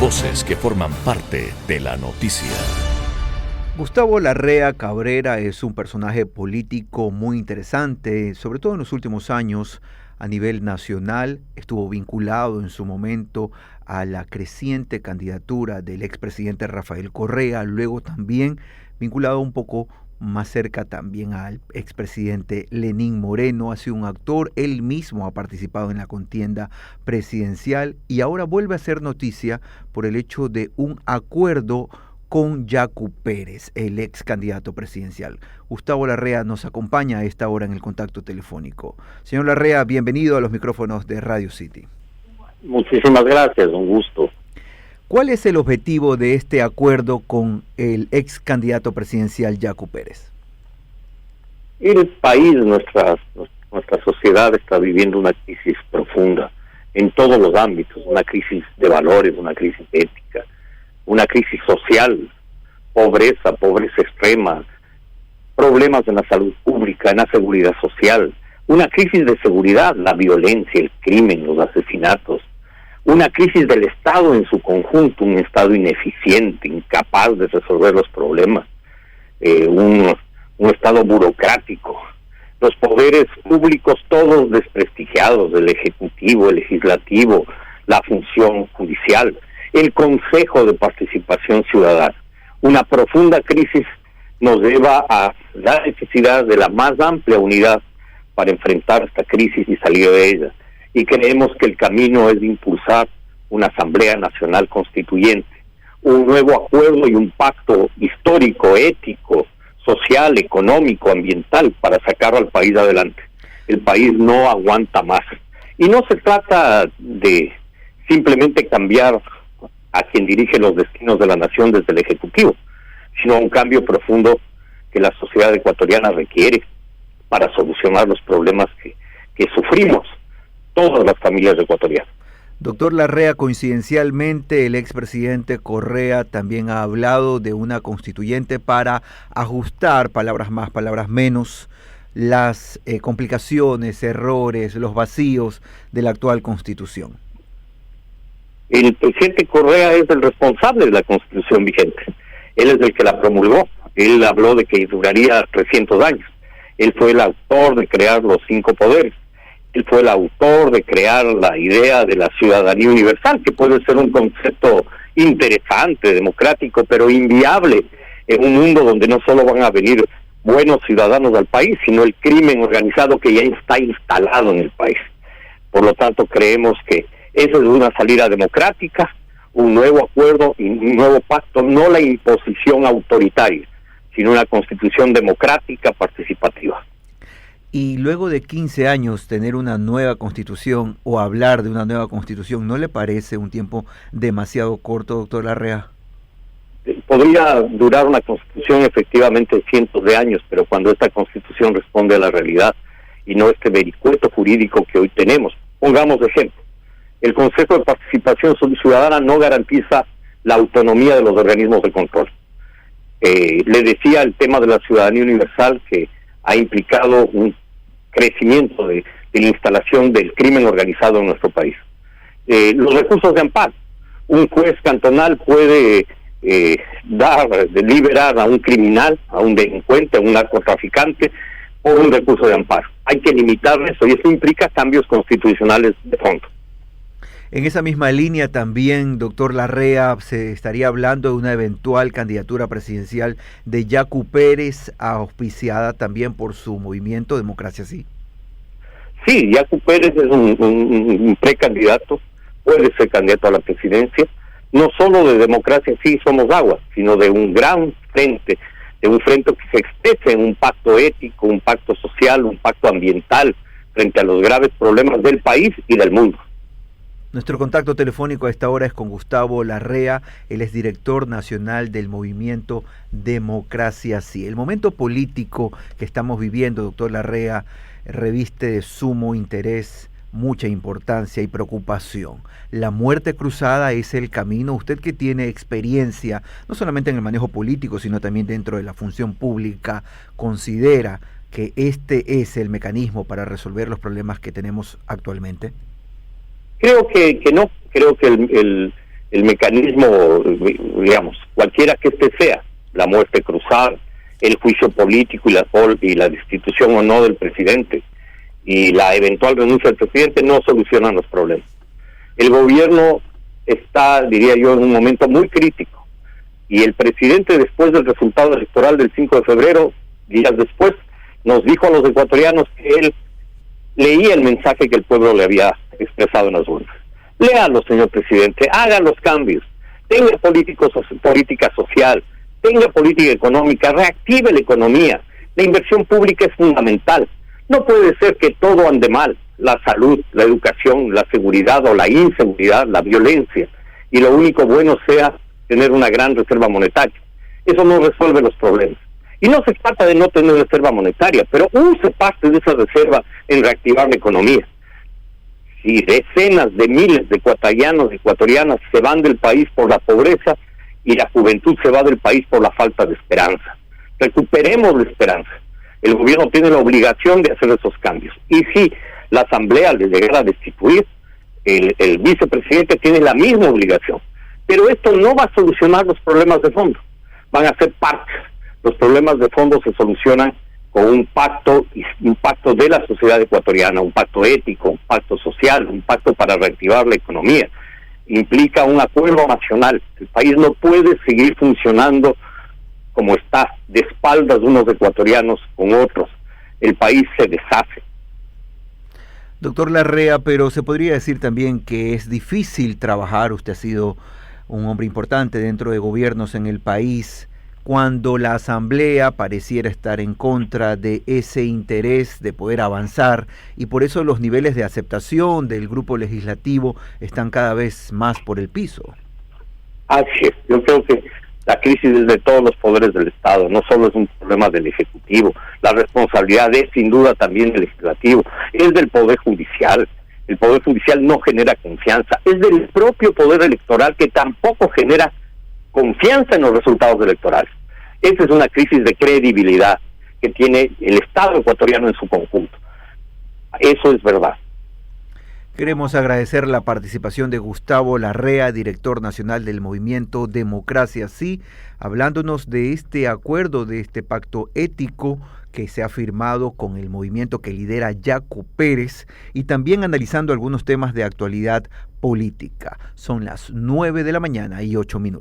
Voces que forman parte de la noticia. Gustavo Larrea Cabrera es un personaje político muy interesante, sobre todo en los últimos años a nivel nacional. Estuvo vinculado en su momento a la creciente candidatura del expresidente Rafael Correa, luego también vinculado un poco más cerca también al expresidente Lenín Moreno. Ha sido un actor, él mismo ha participado en la contienda presidencial y ahora vuelve a hacer noticia por el hecho de un acuerdo con Yacu Pérez, el ex candidato presidencial. Gustavo Larrea nos acompaña a esta hora en el contacto telefónico. Señor Larrea, bienvenido a los micrófonos de Radio City. Muchísimas gracias, un gusto. ¿Cuál es el objetivo de este acuerdo con el ex candidato presidencial Yacu Pérez? El país, nuestra sociedad está viviendo una crisis profunda en todos los ámbitos, una crisis de valores, una crisis ética, una crisis social, pobreza extrema, problemas en la salud pública, en la seguridad social, una crisis de seguridad, la violencia, el crimen, los asesinatos, una crisis del Estado en su conjunto, un Estado ineficiente, incapaz de resolver los problemas, un Estado burocrático, los poderes públicos todos desprestigiados, el Ejecutivo, el Legislativo, la función judicial, el Consejo de Participación Ciudadana. Una profunda crisis nos lleva a la necesidad de la más amplia unidad para enfrentar esta crisis y salir de ella. Y creemos que el camino es impulsar una Asamblea Nacional Constituyente, un nuevo acuerdo y un pacto histórico, ético, social, económico, ambiental para sacar al país adelante. El país no aguanta más. Y no se trata de simplemente cambiar a quien dirige los destinos de la nación desde el Ejecutivo, sino un cambio profundo que la sociedad ecuatoriana requiere para solucionar los problemas que sufrimos todas las familias ecuatorianas. Doctor Larrea, coincidencialmente el expresidente Correa también ha hablado de una constituyente para ajustar, palabras más, palabras menos, las complicaciones, errores, los vacíos de la actual constitución. El presidente Correa es el responsable de la Constitución vigente. Él es el que la promulgó. Él habló de que duraría 300 años. Él fue el autor de crear los 5 poderes. Él fue el autor de crear la idea de la ciudadanía universal, que puede ser un concepto interesante, democrático, pero inviable en un mundo donde no solo van a venir buenos ciudadanos al país, sino el crimen organizado que ya está instalado en el país. Por lo tanto, creemos que eso es una salida democrática, un nuevo acuerdo y un nuevo pacto, no la imposición autoritaria, sino una constitución democrática, participativa. Y luego de 15 años tener una nueva constitución o hablar de una nueva constitución, ¿no le parece un tiempo demasiado corto, doctor Larrea? Podría durar una constitución efectivamente cientos de años, pero cuando esta constitución responde a la realidad y no este vericueto jurídico que hoy tenemos. Pongamos ejemplo. El Consejo de Participación Ciudadana no garantiza la autonomía de los organismos de control. Le decía el tema de la ciudadanía universal que ha implicado un crecimiento de la instalación del crimen organizado en nuestro país. Los recursos de amparo. Un juez cantonal puede liberar a un criminal, a un delincuente, a un narcotraficante, por un recurso de amparo. Hay que limitar eso y eso implica cambios constitucionales de fondo. En esa misma línea también, doctor Larrea, se estaría hablando de una eventual candidatura presidencial de Yacu Pérez, auspiciada también por su movimiento Democracia Sí. Sí, Yacu Pérez es un precandidato, puede ser candidato a la presidencia, no solo de Democracia Sí somos agua, sino de un gran frente, de un frente que se exprese en un pacto ético, un pacto social, un pacto ambiental, frente a los graves problemas del país y del mundo. Nuestro contacto telefónico a esta hora es con Gustavo Larrea, él es director nacional del movimiento Democracia Sí. El momento político que estamos viviendo, doctor Larrea, reviste de sumo interés, mucha importancia y preocupación. ¿La muerte cruzada es el camino? Usted que tiene experiencia, no solamente en el manejo político, sino también dentro de la función pública, ¿considera que este es el mecanismo para resolver los problemas que tenemos actualmente? Creo que no, creo que el mecanismo, digamos, cualquiera que este sea, la muerte cruzada, el juicio político y la destitución o no del presidente y la eventual renuncia del presidente no solucionan los problemas. El gobierno está, diría yo, en un momento muy crítico y el presidente, después del resultado electoral del 5 de febrero, días después, nos dijo a los ecuatorianos que él leía el mensaje que el pueblo le había expresado en las urnas. Léalo, señor presidente, haga los cambios, tenga política social, tenga política económica, reactive la economía. La inversión pública es fundamental. No puede ser que todo ande mal, la salud, la educación, la seguridad o la inseguridad, la violencia, y lo único bueno sea tener una gran reserva monetaria. Eso no resuelve los problemas. Y no se trata de no tener reserva monetaria, pero use parte de esa reserva en reactivar la economía. Si decenas de miles de ecuatorianos y ecuatorianas se van del país por la pobreza y la juventud se va del país por la falta de esperanza, recuperemos la esperanza. El gobierno tiene la obligación de hacer esos cambios. Y si la asamblea le llegara a destituir, el vicepresidente tiene la misma obligación. Pero esto no va a solucionar los problemas de fondo. Van a ser partes. Los problemas de fondo se solucionan con un pacto de la sociedad ecuatoriana, un pacto ético, un pacto social, un pacto para reactivar la economía. Implica un acuerdo nacional. El país no puede seguir funcionando como está, de espaldas de unos ecuatorianos con otros. El país se deshace. Doctor Larrea, pero se podría decir también que es difícil trabajar, usted ha sido un hombre importante dentro de gobiernos en el país, cuando la Asamblea pareciera estar en contra de ese interés de poder avanzar, y por eso los niveles de aceptación del grupo legislativo están cada vez más por el piso. Así es, yo creo que la crisis es de todos los poderes del Estado, no solo es un problema del Ejecutivo, la responsabilidad es sin duda también del Legislativo, es del Poder Judicial. El Poder Judicial no genera confianza, es del propio Poder Electoral que tampoco genera confianza en los resultados electorales. Esa es una crisis de credibilidad que tiene el Estado ecuatoriano en su conjunto. Eso es verdad. Queremos agradecer la participación de Gustavo Larrea, director nacional del movimiento Democracia Sí, hablándonos de este acuerdo, de este pacto ético que se ha firmado con el movimiento que lidera Yacu Pérez, y también analizando algunos temas de actualidad política. Son las 9:08 a.m.